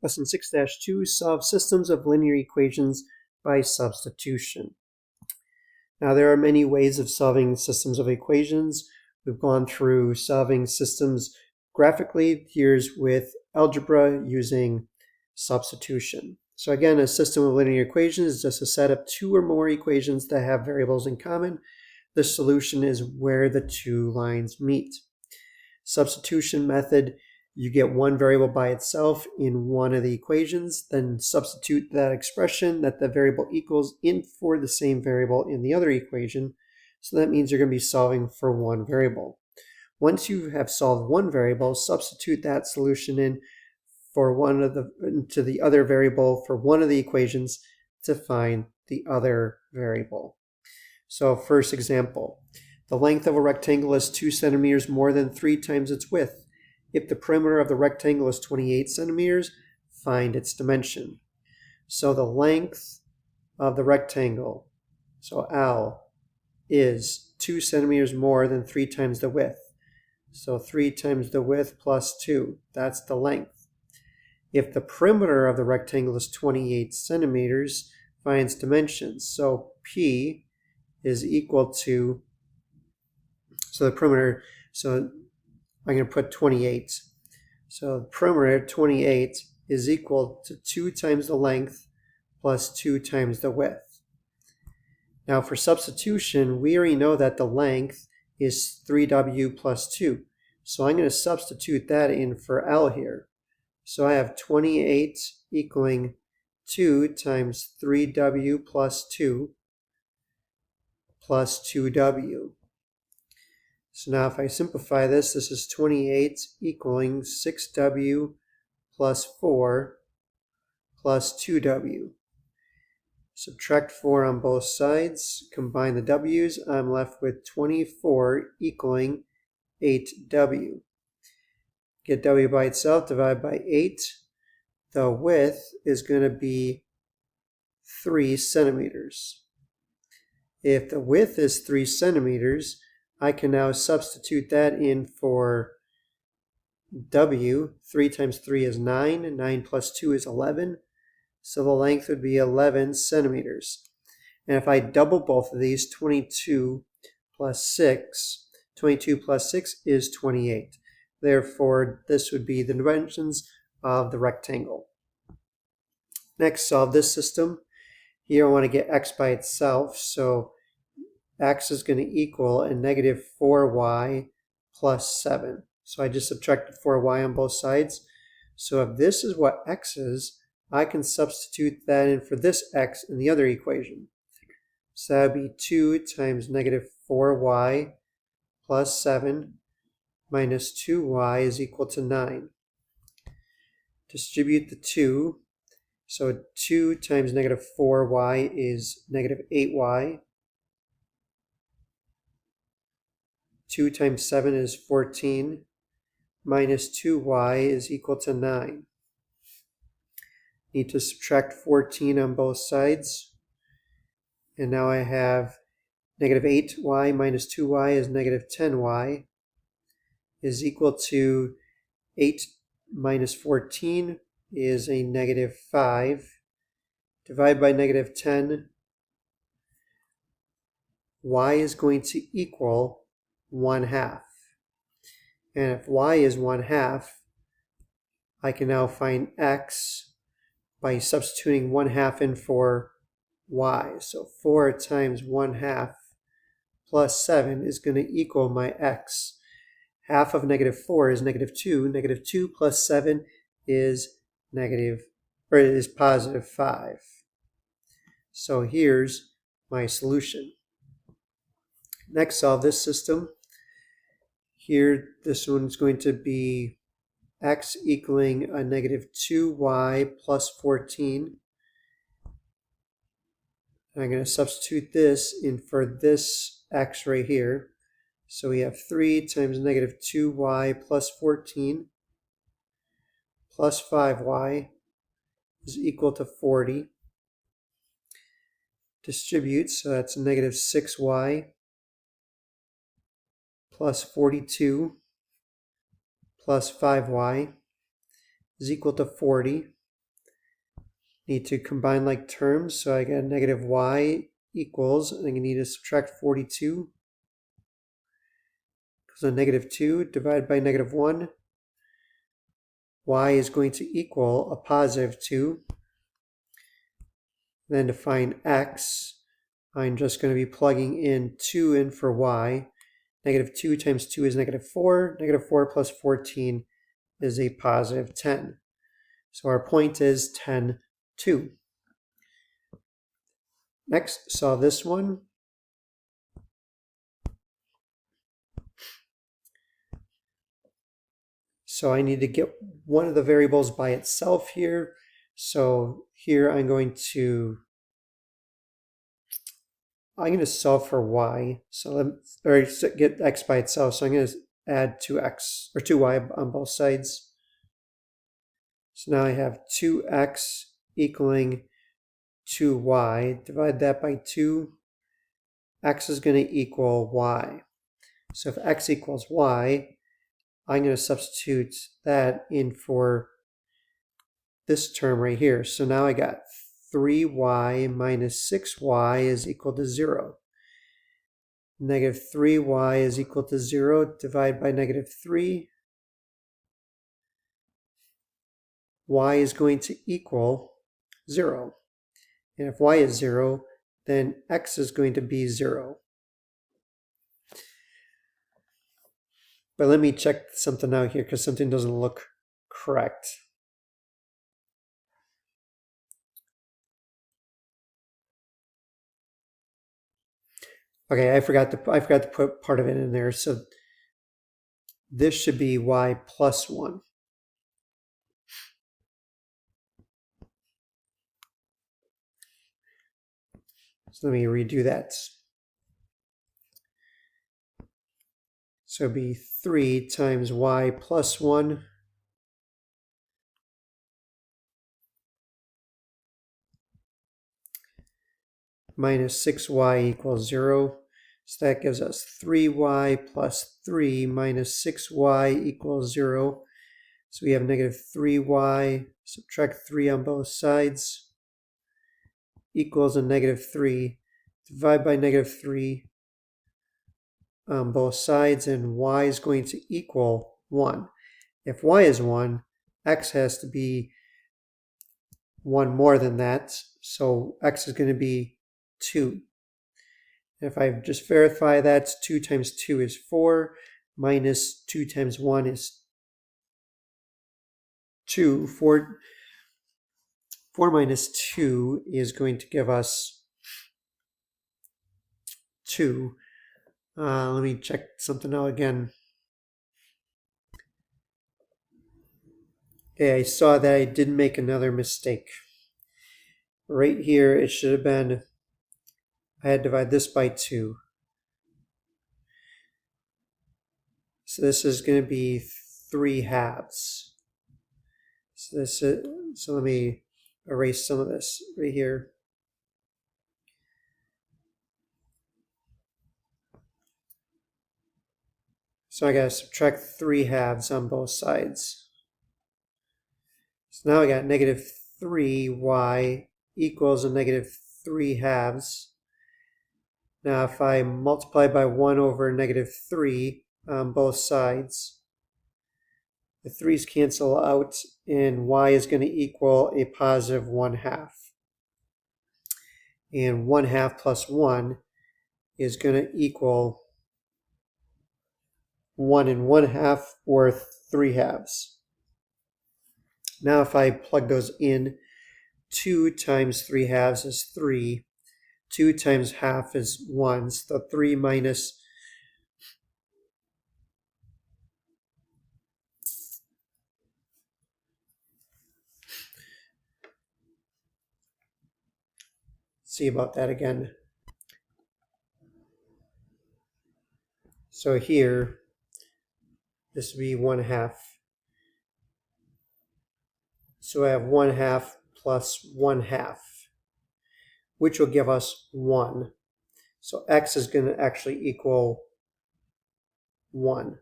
Lesson 6-2, solve systems of linear equations by substitution. Now there are many ways of solving systems of equations. We've gone through solving systems graphically. Here's with algebra using substitution. So again, a system of linear equations is just a set of two or more equations that have variables in common. The solution is where the two lines meet. Substitution method, you get one variable by itself in one of the equations, then substitute that expression that the variable equals in for the same variable in the other equation. So that means you're going to be solving for one variable. Once you have solved one variable, substitute that solution in for to the other variable for one of the equations to find the other variable. So first example, the length of a rectangle is 2 centimeters more than 3 times its width. If the perimeter of the rectangle is 28 centimeters, find its dimension. So the length of the rectangle, so L, is 2 centimeters more than 3 times the width. So 3 times the width plus 2, that's the length. If the perimeter of the rectangle is 28 centimeters, find its dimensions. So P is equal to, so the perimeter, so I'm going to put 28. So the perimeter, 28, is equal to 2 times the length plus 2 times the width. Now for substitution, we already know that the length is 3w plus 2. So I'm going to substitute that in for L here. So I have 28 equaling 2 times 3w plus 2 plus 2w. So now if I simplify this, this is 28 equaling 6w plus 4 plus 2w. Subtract 4 on both sides, combine the w's, I'm left with 24 equaling 8w. Get w by itself, divide by 8. The width is going to be 3 centimeters. If the width is 3 centimeters, I can now substitute that in for w. 3 times 3 is 9, and 9 plus 2 is 11. So the length would be 11 centimeters. And if I double both of these, 22 plus 6 is 28. Therefore, this would be the dimensions of the rectangle. Next, solve this system. Here I want to get x by itself, so x is going to equal a negative 4y plus 7. So I just subtracted 4y on both sides. So if this is what x is, I can substitute that in for this x in the other equation. So that would be 2 times negative 4y plus 7 minus 2y is equal to 9. Distribute the 2. So 2 times negative 4y is negative 8y. 2 times 7 is 14, minus 2y is equal to 9. Need to subtract 14 on both sides. And now I have negative 8y minus 2y is negative 10y is equal to 8 minus 14 is a negative 5. Divide by negative 10. Y is going to equal 1/2. And if y is 1/2, I can now find x by substituting 1/2 in for y. So 4 times 1/2 plus 7 is going to equal my x. Half of negative 4 is negative 2. Negative 2 plus 7 is positive 5. So here's my solution. Next, solve this system. Here, this one's going to be x equaling a negative 2y plus 14. I'm going to substitute this in for this x right here. So we have 3 times negative 2y plus 14 plus 5y is equal to 40. Distribute, so that's negative 6y plus 42 plus 5y is equal to 40. need to combine like terms, so I get negative y equals, and I need to subtract 42. So negative 2 divided by negative 1. Y is going to equal a positive 2. Then to find x, I'm just going to be plugging in 2 in for y. Negative 2 times 2 is negative 4. Negative 4 plus 14 is a positive 10. So our point is 10, 2. Next, solve this one. So I need to get one of the variables by itself here. So here I'm going to solve for y. So let's get x by itself. So I'm going to add 2x or 2y on both sides. So now I have 2x equaling 2y. Divide that by 2. X is going to equal y. So if x equals y, I'm going to substitute that in for this term right here. So now I got 3y minus 6y is equal to 0. Negative 3y is equal to 0. Divide by negative 3. Y is going to equal 0. And if y is 0, then x is going to be 0. But let me check something out here because something doesn't look correct. Okay, I forgot to put part of it in there. So this should be y plus 1. So let me redo that. So it'd be 3 times y plus 1 minus 6y equals 0. So that gives us 3y plus 3 minus 6y equals 0. So we have negative 3y, subtract 3 on both sides, equals a negative 3. Divide by negative 3 on both sides, and y is going to equal 1. If y is 1, x has to be 1 more than that, so x is going to be 2. If I just verify that, 2 times 2 is 4, minus 2 times 1 is 2. 4 minus 2 is going to give us 2. Let me check something out again. Okay, I saw that I did make another mistake. Right here, it should have been, I had to divide this by 2. So this is going to be 3 halves. So let me erase some of this right here. So I got to subtract 3 halves on both sides. So now I got negative 3y equals a negative 3 halves. Now if I multiply by 1 over negative 3 on both sides, the 3's cancel out, and y is going to equal a positive 1/2. And 1/2 plus 1 is going to equal 1 1/2, or 3 halves. Now if I plug those in, 2 times 3 halves is 3. 2 times half is 1. So 3 minus see about that again. So here, this would be 1/2. So I have 1/2 plus 1/2, which will give us 1. So x is going to actually equal 1.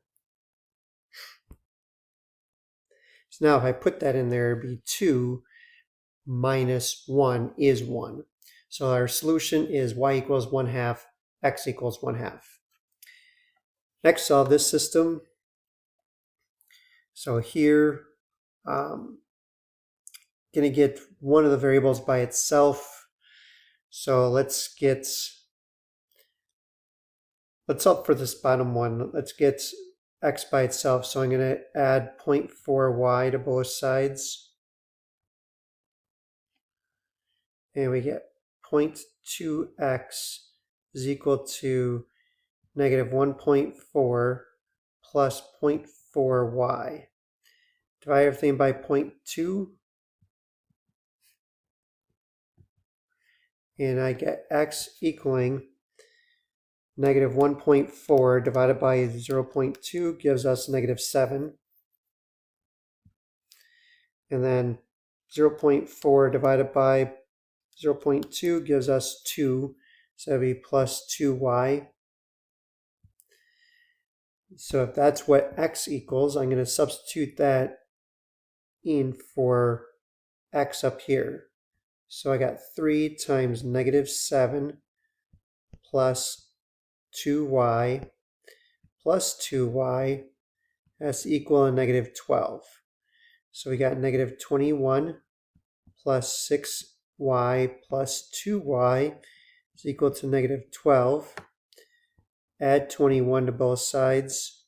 So now if I put that in there, it'd be 2 minus 1 is 1. So our solution is y equals 1/2, x equals 1/2. Next, solve this system. So here, going to get one of the variables by itself. So let's solve for this bottom one. Let's get x by itself. So I'm going to add 0.4y to both sides. And we get 0.2x is equal to negative 1.4 plus 0.4y. Divide everything by 0.2. And I get x equaling negative 1.4 divided by 0.2 gives us negative 7. And then 0.4 divided by 0.2 gives us 2. So that would be plus 2y. So if that's what x equals, I'm going to substitute that in for x up here. So I got 3 times negative 7 plus 2y plus 2y. That's equal to negative 12. So we got negative 21 plus 6y plus 2y is equal to negative 12. Add 21 to both sides.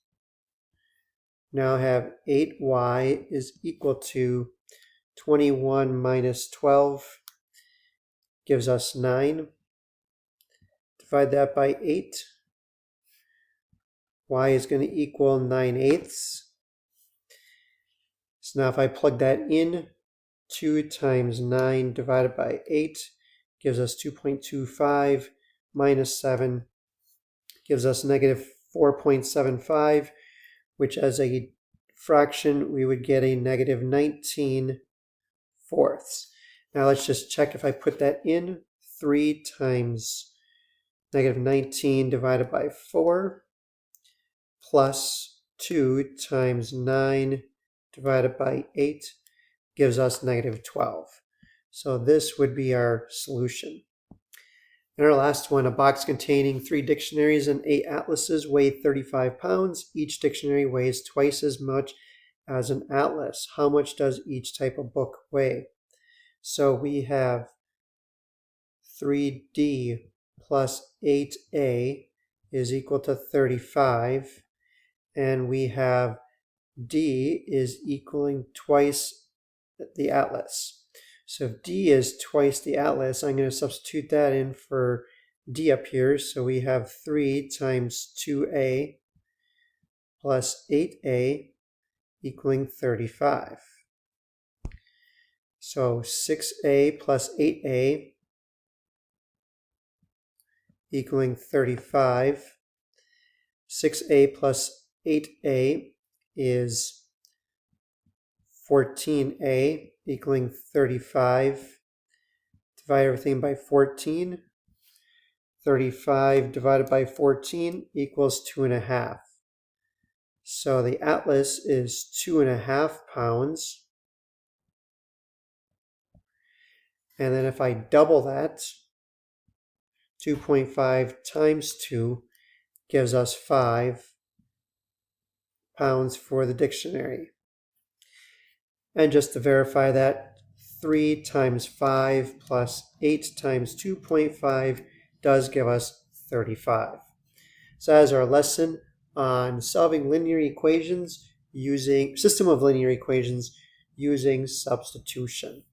Now I have 8y is equal to 21 minus 12 gives us 9. Divide that by 8. Y is going to equal 9/8. So now if I plug that in, 2 times 9 divided by 8 gives us 2.25 minus 7 gives us negative 4.75, which as a fraction we would get a negative 19/4. Now let's just check if I put that in. 3 times negative 19 divided by 4 plus 2 times 9 divided by 8 gives us negative 12. So this would be our solution. And our last one, a box containing 3 dictionaries and 8 atlases weigh 35 pounds. Each dictionary weighs twice as much as an atlas. How much does each type of book weigh? So we have 3D plus 8A is equal to 35. And we have D is equaling twice the atlas. So if D is twice the atlas, I'm going to substitute that in for D up here. So we have 3 times 2A plus 8A equaling 35. So 6A plus 8A equaling 35. 6A plus 8A is 14A equaling 35. Divide everything by 14. 35 divided by 14 equals 2.5. So the atlas is 2.5 pounds. And then if I double that, 2.5 times 2 gives us 5 pounds for the dictionary. And just to verify that, 3 times 5 plus 8 times 2.5 does give us 35. So that is our lesson on solving linear equations using system of linear equations using substitution.